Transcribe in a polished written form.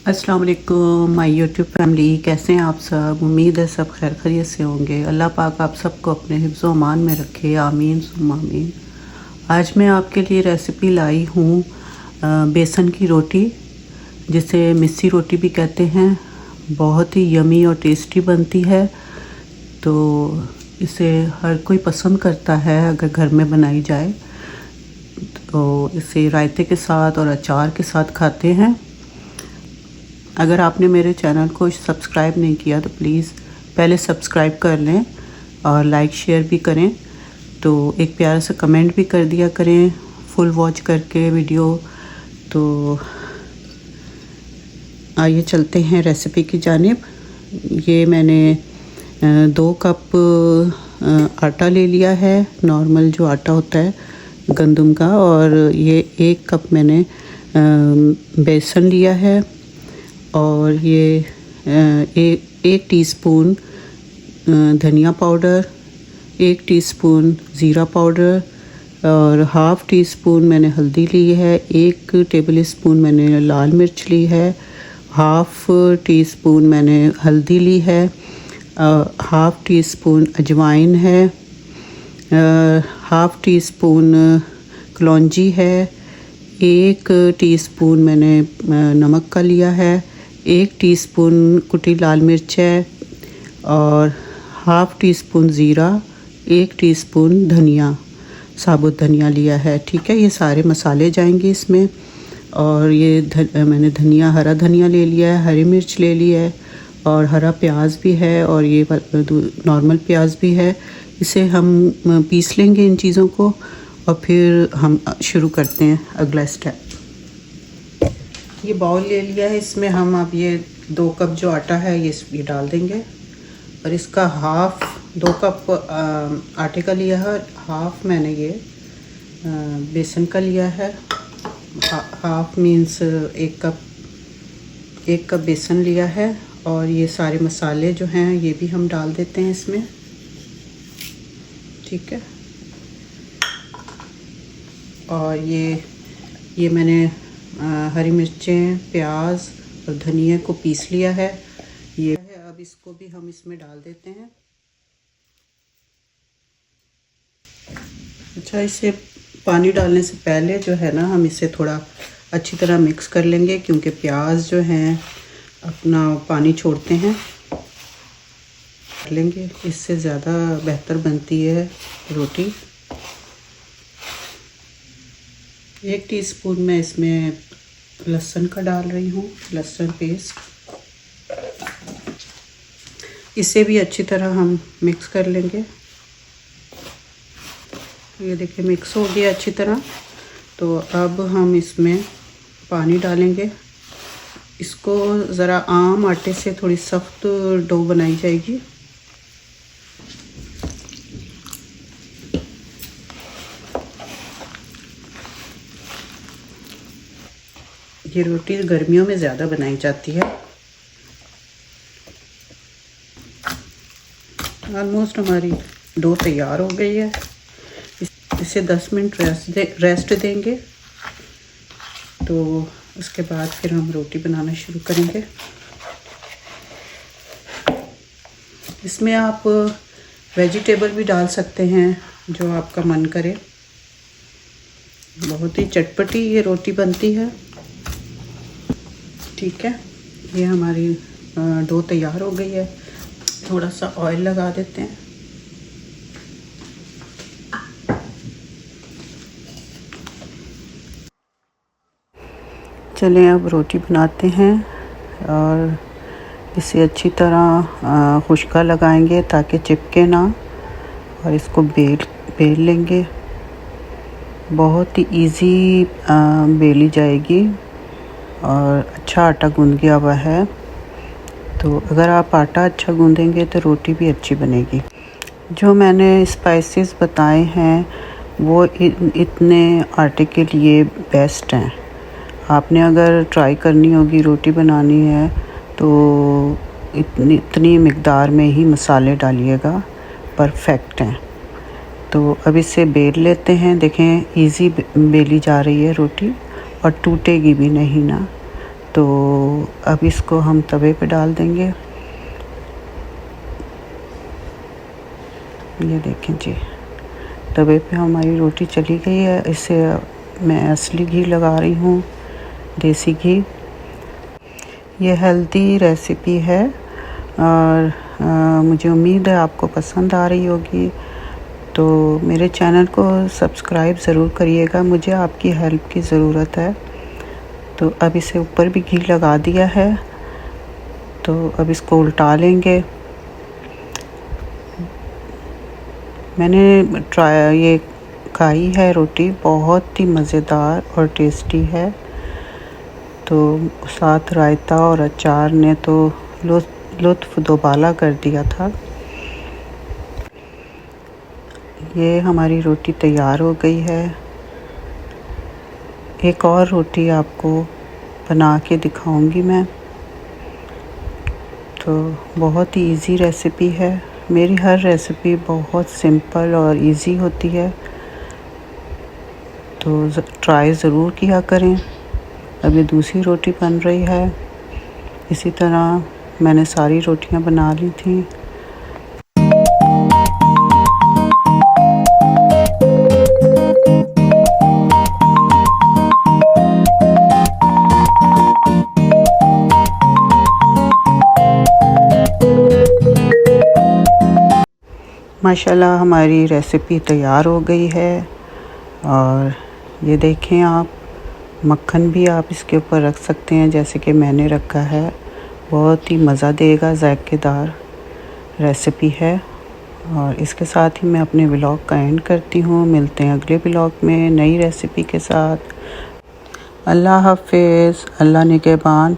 अस्सलाम वालेकुम my YouTube family, कैसे हैं आप सब। उम्मीद है सब खैर खैरियत से होंगे। अल्लाह पाक आप सबको अपने हिफ्ज़ व अमान में रखे, आमीन सुम्मा आमीन। आज मैं आपके लिए रेसिपी लाई हूँ बेसन की रोटी, जिसे मिस्सी रोटी भी कहते हैं। बहुत ही यमी और टेस्टी बनती है, तो इसे हर कोई पसंद करता है अगर घर में बनाई जाए। तो इसे रायते के साथ और अचार के साथ खाते हैं। अगर आपने मेरे चैनल को सब्सक्राइब नहीं किया तो प्लीज़ पहले सब्सक्राइब कर लें और लाइक शेयर भी करें। तो एक प्यारा सा कमेंट भी कर दिया करें फुल वॉच करके वीडियो। तो आइए चलते हैं रेसिपी की जानिब। ये मैंने 2 कप आटा ले लिया है, नॉर्मल जो आटा होता है गंदम का, और ये 1 कप मैंने बेसन लिया है, और ये एक टीस्पून धनिया पाउडर, 1 टीस्पून ज़ीरा पाउडर, और हाफ़ टी स्पून मैंने हल्दी ली है, 1 टेबल स्पून मैंने लाल मिर्च ली है, हाफ़ टी स्पून मैंने हल्दी ली है, हाफ़ टी स्पून अजवाइन है, हाफ़ टी स्पून कलौंजी है, 1 टीस्पून मैंने नमक का लिया है, 1 टीस्पून कुटी लाल मिर्च है, और हाफ़ टी स्पून ज़ीरा, 1 टीस्पून धनिया, साबुत धनिया लिया है। ठीक है, ये सारे मसाले जाएंगे इसमें। और ये मैंने धनिया, हरा धनिया ले लिया है, हरी मिर्च ले ली है, और हरा प्याज भी है, और ये नॉर्मल प्याज भी है। इसे हम पीस लेंगे इन चीज़ों को, और फिर हम शुरू करते हैं अगला स्टेप। ये बाउल ले लिया है, इसमें हम अब ये 2 कप जो आटा है ये डाल देंगे, और इसका हाफ़ 2 कप आटे का लिया है, हाफ़ मैंने ये बेसन का लिया है। हाफ़ मीन्स 1 कप बेसन लिया है, और ये सारे मसाले जो हैं ये भी हम डाल देते हैं इसमें। ठीक है, और ये मैंने हरी मिर्चें, प्याज और धनिया को पीस लिया है। ये है, अब इसको भी हम इसमें डाल देते हैं। अच्छा, इसे पानी डालने से पहले जो है ना, हम इसे थोड़ा अच्छी तरह मिक्स कर लेंगे, क्योंकि प्याज जो हैं अपना पानी छोड़ते हैं। कर लेंगे, इससे ज़्यादा बेहतर बनती है रोटी। 1 टीस्पून मैं इसमें लहसुन का डाल रही हूँ, लहसुन पेस्ट। इसे भी अच्छी तरह हम मिक्स कर लेंगे। ये देखिए मिक्स हो गया अच्छी तरह। तो अब हम इसमें पानी डालेंगे। इसको ज़रा आम आटे से थोड़ी सख्त डो बनाई जाएगी। ये रोटी गर्मियों में ज़्यादा बनाई जाती है। ऑलमोस्ट हमारी डो तैयार हो गई है। इसे 10 मिनट रेस्ट देंगे, तो उसके बाद फिर हम रोटी बनाना शुरू करेंगे। इसमें आप वेजिटेबल भी डाल सकते हैं जो आपका मन करे। बहुत ही चटपटी ये रोटी बनती है। ठीक है, ये हमारी डो तैयार हो गई है। थोड़ा सा ऑयल लगा देते हैं। चलें अब रोटी बनाते हैं, और इसे अच्छी तरह खुशका लगाएंगे ताकि चिपके ना, और इसको बेल लेंगे। बहुत ही इजी बेली जाएगी, और अच्छा आटा गूंद गया हुआ है। तो अगर आप आटा अच्छा गूंदेंगे तो रोटी भी अच्छी बनेगी। जो मैंने स्पाइसेस बताए हैं वो इतने आटे के लिए बेस्ट हैं। आपने अगर ट्राई करनी होगी, रोटी बनानी है, तो इतनी मिक़दार में ही मसाले डालिएगा, परफेक्ट हैं। तो अब इसे बेल लेते हैं। देखें इजी बेली जा रही है रोटी, और टूटेगी भी नहीं ना। तो अब इसको हम तवे पे डाल देंगे। ये देखें जी, तवे पे हमारी रोटी चली गई है। इसे मैं असली घी लगा रही हूँ, देसी घी। ये हेल्दी रेसिपी है और मुझे उम्मीद है आपको पसंद आ रही होगी। तो मेरे चैनल को सब्सक्राइब ज़रूर करिएगा, मुझे आपकी हेल्प की ज़रूरत है। तो अब इसे ऊपर भी घी लगा दिया है, तो अब इसको उल्टा लेंगे। मैंने ये खाई है रोटी, बहुत ही मज़ेदार और टेस्टी है। तो साथ रायता और अचार ने तो लुत्फ़ दोबाला कर दिया था। ये हमारी रोटी तैयार हो गई है। एक और रोटी आपको बना के दिखाऊंगी मैं। तो बहुत ही इजी रेसिपी है। मेरी हर रेसिपी बहुत सिंपल और इजी होती है, तो ट्राई ज़रूर किया करें। अभी दूसरी रोटी बन रही है। इसी तरह मैंने सारी रोटियां बना ली थी। माशाल्लाह हमारी रेसिपी तैयार हो गई है। और ये देखें आप, मक्खन भी आप इसके ऊपर रख सकते हैं जैसे कि मैंने रखा है। बहुत ही मज़ा देगा, जायकेदार रेसिपी है। और इसके साथ ही मैं अपने व्लॉग का एंड करती हूँ। मिलते हैं अगले व्लॉग में नई रेसिपी के साथ। अल्लाह हाफ़िज़, अल्लाह निगहबान।